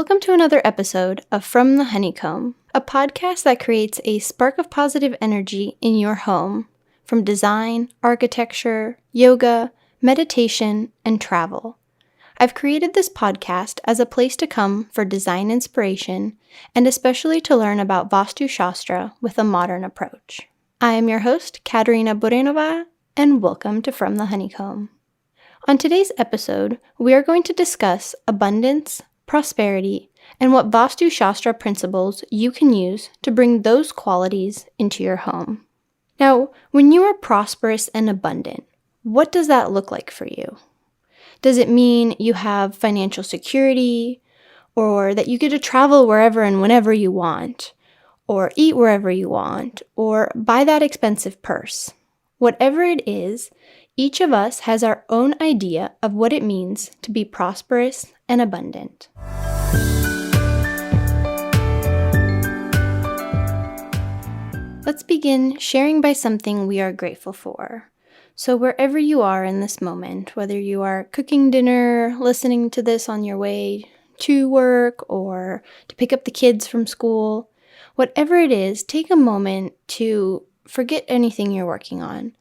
Welcome to another episode of From the Honeycomb, a podcast that creates a spark of positive energy in your home from design, architecture, yoga, meditation, and travel. I've created this podcast as a place to come for design inspiration and especially to learn about Vastu Shastra with a modern approach. I am your host, Katerina, and welcome to From the Honeycomb. On today's episode, we are going to discuss abundance, prosperity, and what Vastu Shastra principles you can use to bring those qualities into your home. Now, when you are prosperous and abundant, what does that look like for you? Does it mean you have financial security, or that you get to travel wherever and whenever you want, or eat wherever you want, or buy that expensive purse? Whatever it is, each of us has our own idea of what it means to be prosperous and abundant. Let's begin sharing by something we are grateful for. So wherever you are in this moment, whether you are cooking dinner, listening to this on your way to work, or to pick up the kids from school, whatever it is, take a moment to forget anything you're working on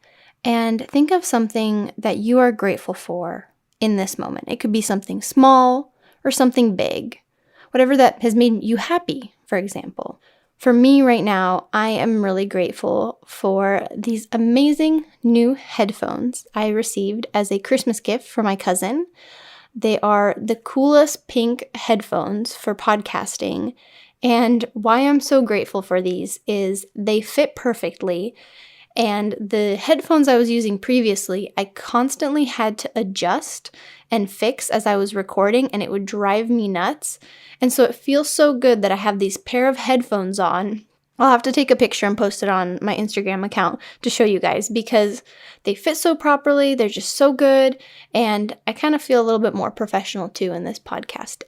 and think of something that you are grateful for in this moment. It could be something small or something big, whatever that has made you happy, for example. For me right now, I am really grateful for these amazing new headphones I received as a Christmas gift from my cousin. They are the coolest pink headphones for podcasting, and why I'm so grateful for these is they fit perfectly. And the headphones I was using previously, I constantly had to adjust and fix as I was recording, and it would drive me nuts. And so it feels so good that I have these pair of headphones on. I'll have to take a picture and post it on my Instagram account to show you guys because they fit so properly, they're just so good, and I kind of feel a little bit more professional too in this podcast.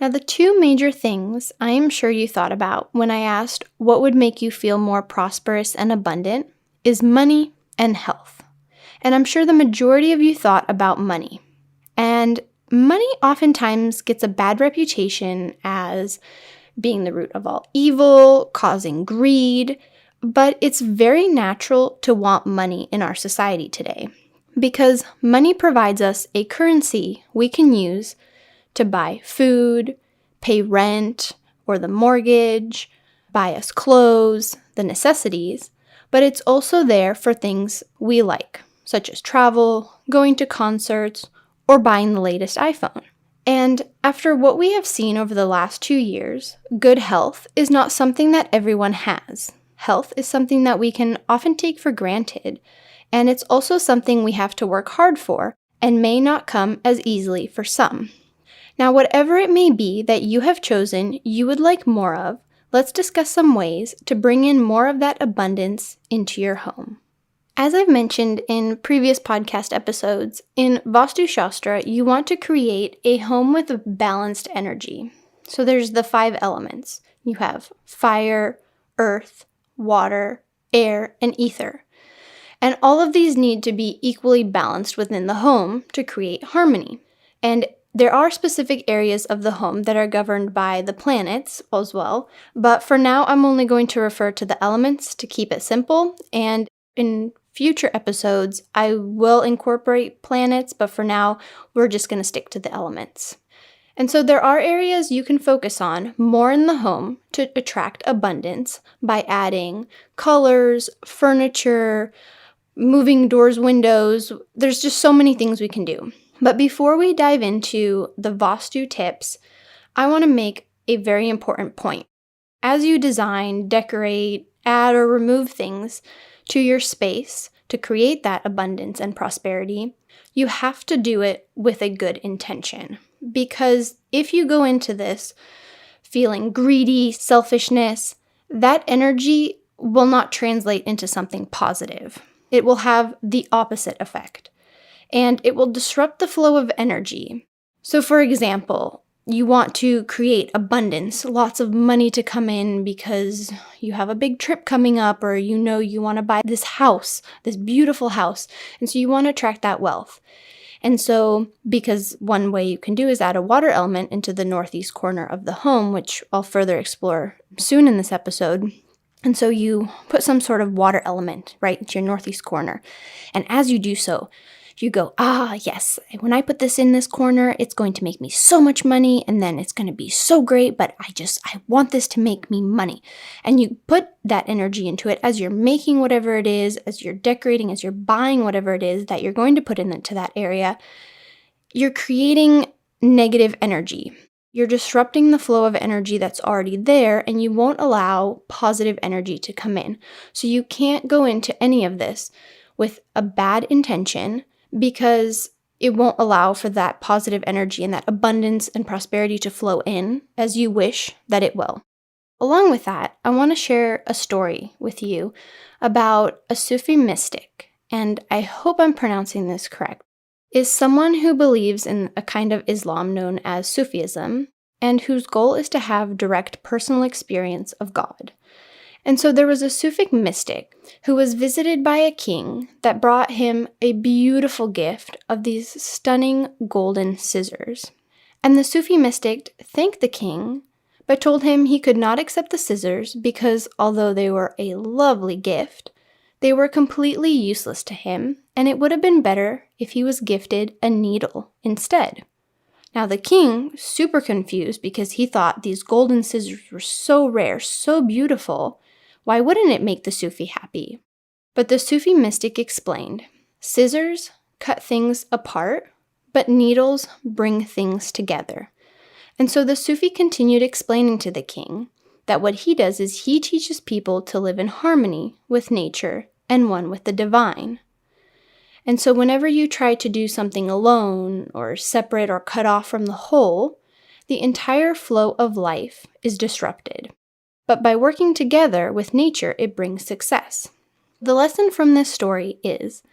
Now, the two major things I am sure you thought about when I asked what would make you feel more prosperous and abundant is money and health. And I'm sure the majority of you thought about money. And money oftentimes gets a bad reputation as being the root of all evil, causing greed, but it's very natural to want money in our society today because money provides us a currency we can use to buy food, pay rent or the mortgage, buy us clothes, the necessities, but it's also there for things we like, such as travel, going to concerts, or buying the latest iPhone. And after what we have seen over the last 2 years, good health is not something that everyone has. Health is something that we can often take for granted, and it's also something we have to work hard for and may not come as easily for some. Now, whatever it may be that you have chosen you would like more of, let's discuss some ways to bring in more of that abundance into your home. As I've mentioned in previous podcast episodes, in Vastu Shastra, you want to create a home with a balanced energy. So there's the 5 elements. You have fire, earth, water, air, and ether. And all of these need to be equally balanced within the home to create harmony. And there are specific areas of the home that are governed by the planets as well, but for now I'm only going to refer to the elements to keep it simple, and in future episodes I will incorporate planets, but for now we're just going to stick to the elements. And so there are areas you can focus on more in the home to attract abundance by adding colors, furniture, moving doors, windows. There's just so many things we can do. But before we dive into the Vastu tips, I want to make a very important point. As you design, decorate, add, or remove things to your space to create that abundance and prosperity, you have to do it with a good intention. Because if you go into this feeling greedy, selfishness, that energy will not translate into something positive. It will have the opposite effect. And it will disrupt the flow of energy. So for example, you want to create abundance, lots of money to come in because you have a big trip coming up, or you want to buy this house, this beautiful house. And so you want to attract that wealth. And so, because one way you can do is add a water element into the northeast corner of the home, which I'll further explore soon in this episode. And so you put some sort of water element right into your northeast corner. And as you do so, you go, yes, when I put this in this corner, it's going to make me so much money, and then it's going to be so great, but I want this to make me money. And you put that energy into it as you're making whatever it is, as you're decorating, as you're buying whatever it is that you're going to put into that area. You're creating negative energy. You're disrupting the flow of energy that's already there, and you won't allow positive energy to come in. So you can't go into any of this with a bad intention, because it won't allow for that positive energy and that abundance and prosperity to flow in as you wish that it will. Along with that, I want to share a story with you about a Sufi mystic, and I hope I'm pronouncing this correct, is someone who believes in a kind of Islam known as Sufism, and whose goal is to have direct personal experience of God. And so there was a Sufi mystic who was visited by a king that brought him a beautiful gift of these stunning golden scissors. And the Sufi mystic thanked the king, but told him he could not accept the scissors because, although they were a lovely gift, they were completely useless to him, and it would have been better if he was gifted a needle instead. Now the king, super confused because he thought these golden scissors were so rare, so beautiful, why wouldn't it make the Sufi happy? But the Sufi mystic explained, scissors cut things apart, but needles bring things together. And so the Sufi continued explaining to the king that what he does is he teaches people to live in harmony with nature and one with the divine. And so whenever you try to do something alone or separate or cut off from the whole, the entire flow of life is disrupted. But by working together with nature, it brings success. The lesson from this story is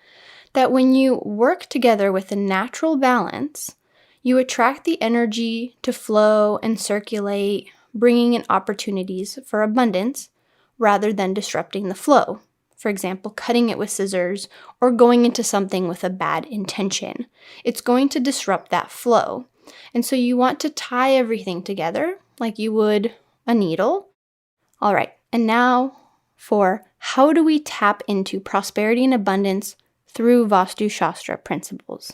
that when you work together with a natural balance, you attract the energy to flow and circulate, bringing in opportunities for abundance rather than disrupting the flow. For example, cutting it with scissors or going into something with a bad intention. It's going to disrupt that flow. And so you want to tie everything together like you would a needle. All right, and now for how do we tap into prosperity and abundance through Vastu Shastra principles.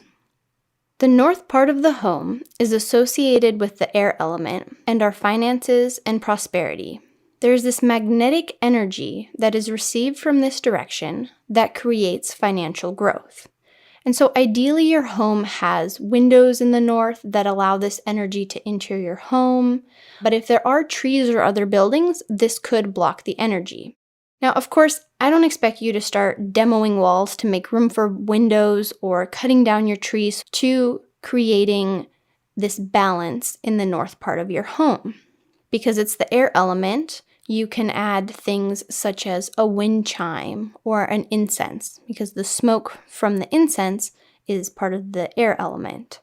The north part of the home is associated with the air element and our finances and prosperity. There's this magnetic energy that is received from this direction that creates financial growth. And so ideally your home has windows in the north that allow this energy to enter your home. But if there are trees or other buildings, this could block the energy. Now, of course, I don't expect you to start demoing walls to make room for windows or cutting down your trees to creating this balance in the north part of your home. Because it's the air element, you can add things such as a wind chime or an incense, because the smoke from the incense is part of the air element.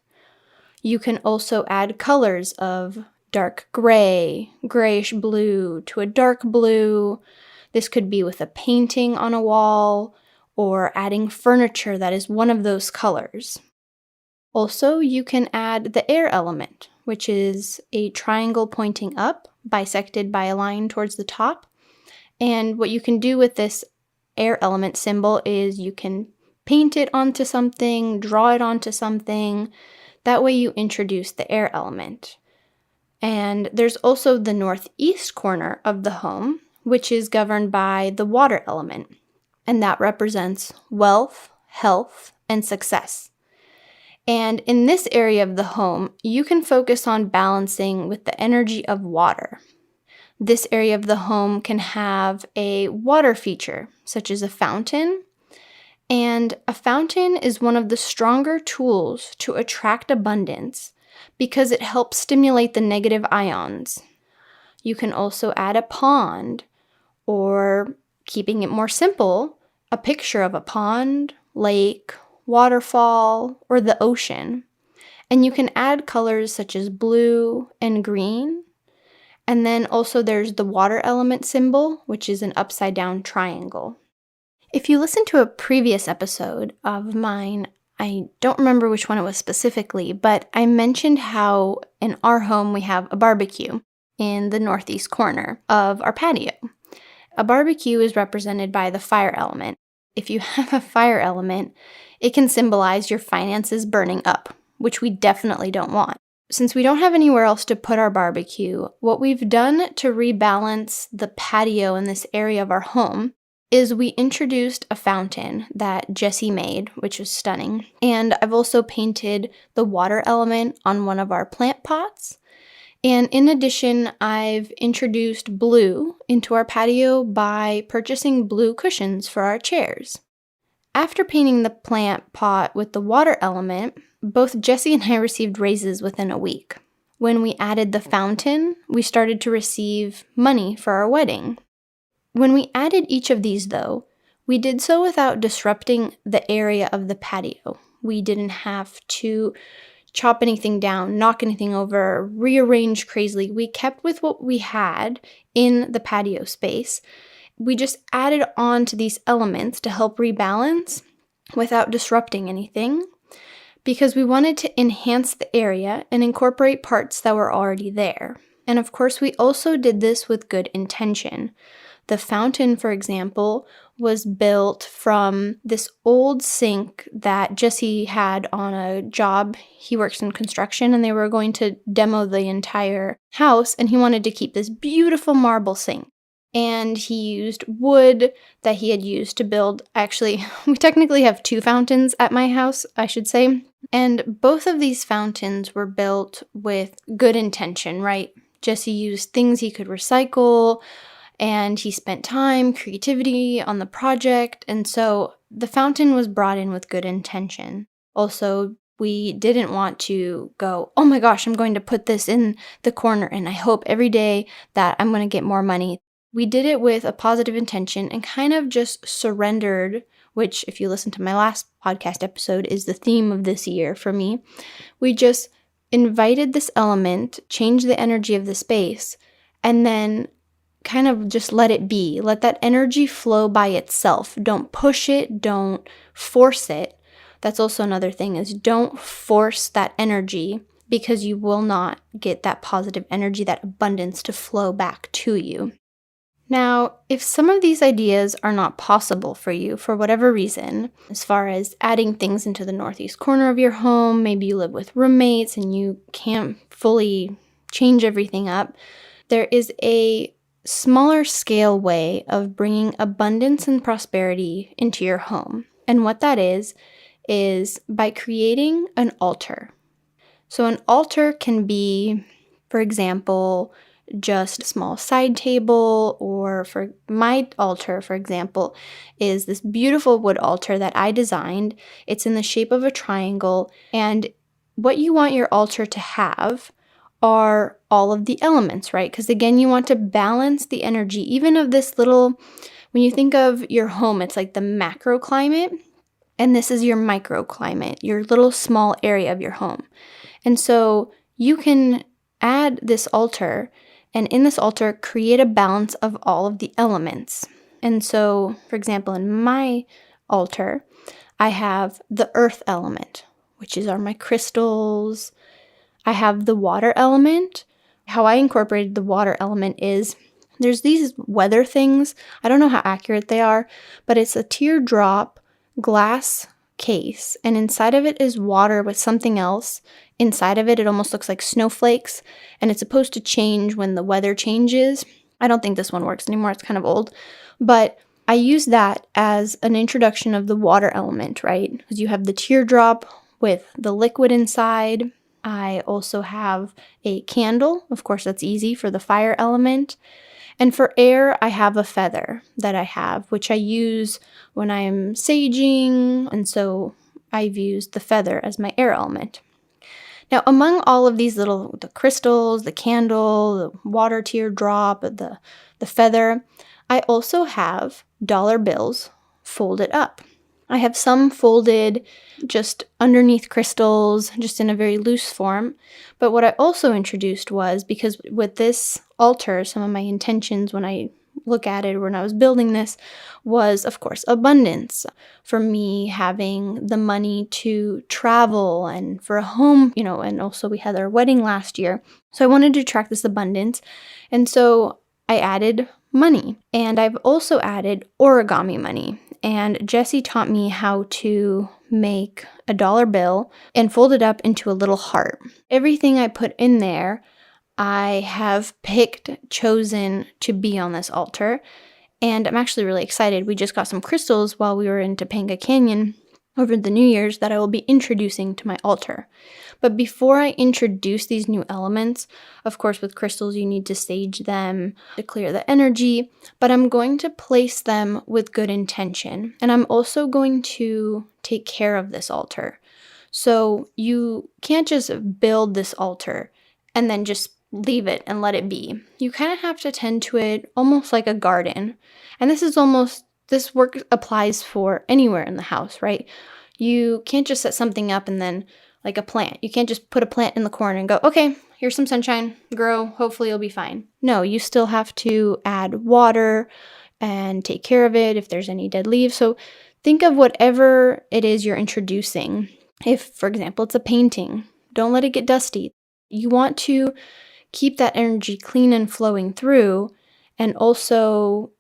You can also add colors of dark gray, grayish blue to a dark blue. This could be with a painting on a wall or adding furniture that is one of those colors. Also, you can add the air element, which is a triangle pointing up, bisected by a line towards the top. And what you can do with this air element symbol is you can paint it onto something, draw it onto something. That way you introduce the air element. And there's also the northeast corner of the home, which is governed by the water element. And that represents wealth, health, and success. And in this area of the home, you can focus on balancing with the energy of water. This area of the home can have a water feature, such as a fountain. And a fountain is one of the stronger tools to attract abundance because it helps stimulate the negative ions. You can also add a pond, or keeping it more simple, a picture of a pond, lake, waterfall, or the ocean. And you can add colors such as blue and green. And then also there's the water element symbol, which is an upside down triangle. If you listen to a previous episode of mine, I don't remember which one it was specifically, but I mentioned how in our home we have a barbecue in the northeast corner of our patio. A barbecue is represented by the fire element. If you have a fire element, it can symbolize your finances burning up, which we definitely don't want. Since we don't have anywhere else to put our barbecue, what we've done to rebalance the patio in this area of our home is we introduced a fountain that Jessie made, which was stunning. And I've also painted the water element on one of our plant pots. And in addition, I've introduced blue into our patio by purchasing blue cushions for our chairs. After painting the plant pot with the water element, both Jessie and I received raises within a week. When we added the fountain, we started to receive money for our wedding. When we added each of these, though, we did so without disrupting the area of the patio. We didn't have to chop anything down, knock anything over, rearrange crazily. We kept with what we had in the patio space. We just added on to these elements to help rebalance without disrupting anything because we wanted to enhance the area and incorporate parts that were already there. And of course, we also did this with good intention. The fountain, for example, was built from this old sink that Jesse had on a job. He works in construction and they were going to demo the entire house and he wanted to keep this beautiful marble sink. And he used wood that he had used to build. Actually, we technically have 2 fountains at my house, I should say. And both of these fountains were built with good intention, right? Jesse used things he could recycle, and he spent time, creativity on the project. And so the fountain was brought in with good intention. Also, we didn't want to go, oh my gosh, I'm going to put this in the corner and I hope every day that I'm going to get more money. We did it with a positive intention and kind of just surrendered, which if you listen to my last podcast episode is the theme of this year for me. We just invited this element, changed the energy of the space, and then kind of just let it be. Let that energy flow by itself. Don't push it. Don't force it. That's also another thing is don't force that energy because you will not get that positive energy, that abundance to flow back to you. Now, if some of these ideas are not possible for you for whatever reason, as far as adding things into the northeast corner of your home, maybe you live with roommates and you can't fully change everything up, there is a smaller scale way of bringing abundance and prosperity into your home. And what that is by creating an altar. So an altar can be, for example, just a small side table, or for my altar, for example, is this beautiful wood altar that I designed. It's in the shape of a triangle, and what you want your altar to have are all of the elements, right? Because again, you want to balance the energy, even of this little, when you think of your home, it's like the macroclimate, and this is your microclimate, your little small area of your home. And so you can add this altar, and in this altar, create a balance of all of the elements. And so, for example, in my altar, I have the earth element, which are my crystals. I have the water element. How I incorporated the water element is there's these weather things. I don't know how accurate they are, but it's a teardrop glass case, and inside of it is water with something else. Inside of it, it almost looks like snowflakes, and it's supposed to change when the weather changes. I don't think this one works anymore. It's kind of old, but I use that as an introduction of the water element, right? Because you have the teardrop with the liquid inside. I also have a candle. Of course, that's easy for the fire element. And for air, I have a feather that I have, which I use when I'm saging. And so I've used the feather as my air element. Now, among all of these the crystals, the candle, the water teardrop, the feather, I also have dollar bills folded up. I have some folded just underneath crystals, just in a very loose form. But what I also introduced was, because with this altar, some of my intentions when I look at it when I was building this was, of course, abundance. For me, having the money to travel and for a home, and also we had our wedding last year. So I wanted to attract this abundance. And so I added money. And I've also added origami money. And Jessie taught me how to make a dollar bill and fold it up into a little heart. Everything I put in there, I have chosen to be on this altar. And I'm actually really excited. We just got some crystals while we were in Topanga Canyon over the New Year's that I will be introducing to my altar. But before I introduce these new elements, of course with crystals you need to sage them to clear the energy, but I'm going to place them with good intention. And I'm also going to take care of this altar. So you can't just build this altar and then just leave it and let it be. You kind of have to tend to it almost like a garden. And this work applies for anywhere in the house, right? You can't just set something up and then, like a plant, you can't just put a plant in the corner and go, okay, here's some sunshine, grow, hopefully you'll be fine. No, you still have to add water and take care of it if there's any dead leaves. So think of whatever it is you're introducing. If, for example, it's a painting, don't let it get dusty. You want to keep that energy clean and flowing through, and also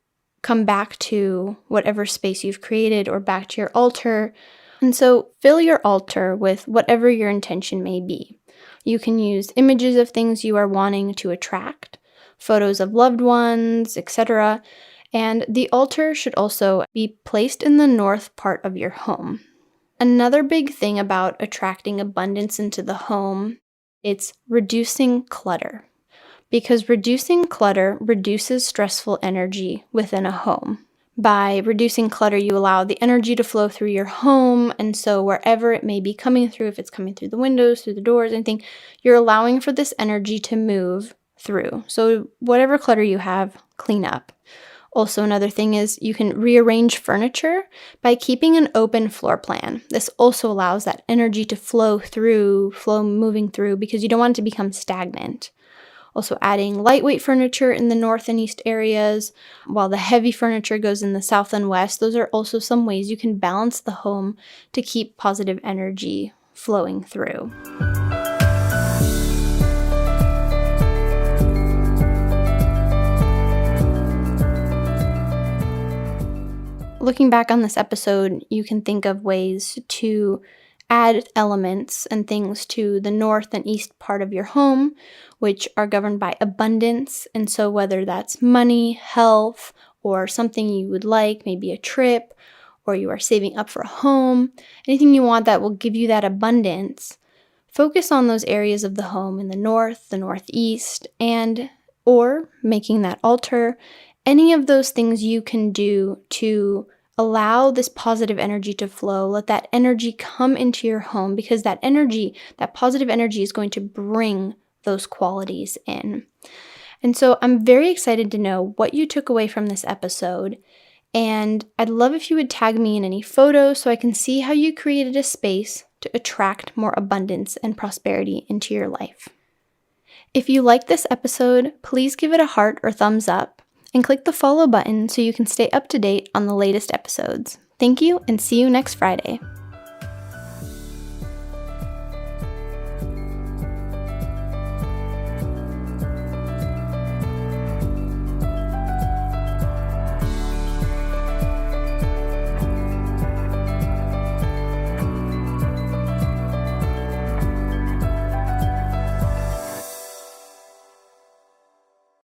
come back to whatever space you've created or back to your altar. And so fill your altar with whatever your intention may be. You can use images of things you are wanting to attract, photos of loved ones, etc. And the altar should also be placed in the north part of your home. Another big thing about attracting abundance into the home, it's reducing clutter. Because reducing clutter reduces stressful energy within a home. By reducing clutter, you allow the energy to flow through your home, and so wherever it may be coming through, if it's coming through the windows, through the doors, anything, you're allowing for this energy to move through. So whatever clutter you have, clean up. Also, another thing is you can rearrange furniture by keeping an open floor plan. This also allows that energy to flow moving through, because you don't want it to become stagnant. Also adding lightweight furniture in the north and east areas, while the heavy furniture goes in the south and west. Those are also some ways you can balance the home to keep positive energy flowing through. Looking back on this episode, you can think of ways to add elements and things to the north and east part of your home, which are governed by abundance. And so whether that's money, health, or something you would like, maybe a trip, or you are saving up for a home, anything you want that will give you that abundance, focus on those areas of the home in the north, the northeast, or making that altar. Any of those things you can do to allow this positive energy to flow. Let that energy come into your home, because that positive energy is going to bring those qualities in. And so I'm very excited to know what you took away from this episode. And I'd love if you would tag me in any photos so I can see how you created a space to attract more abundance and prosperity into your life. If you liked this episode, please give it a heart or thumbs up, and click the follow button so you can stay up to date on the latest episodes. Thank you, and see you next Friday.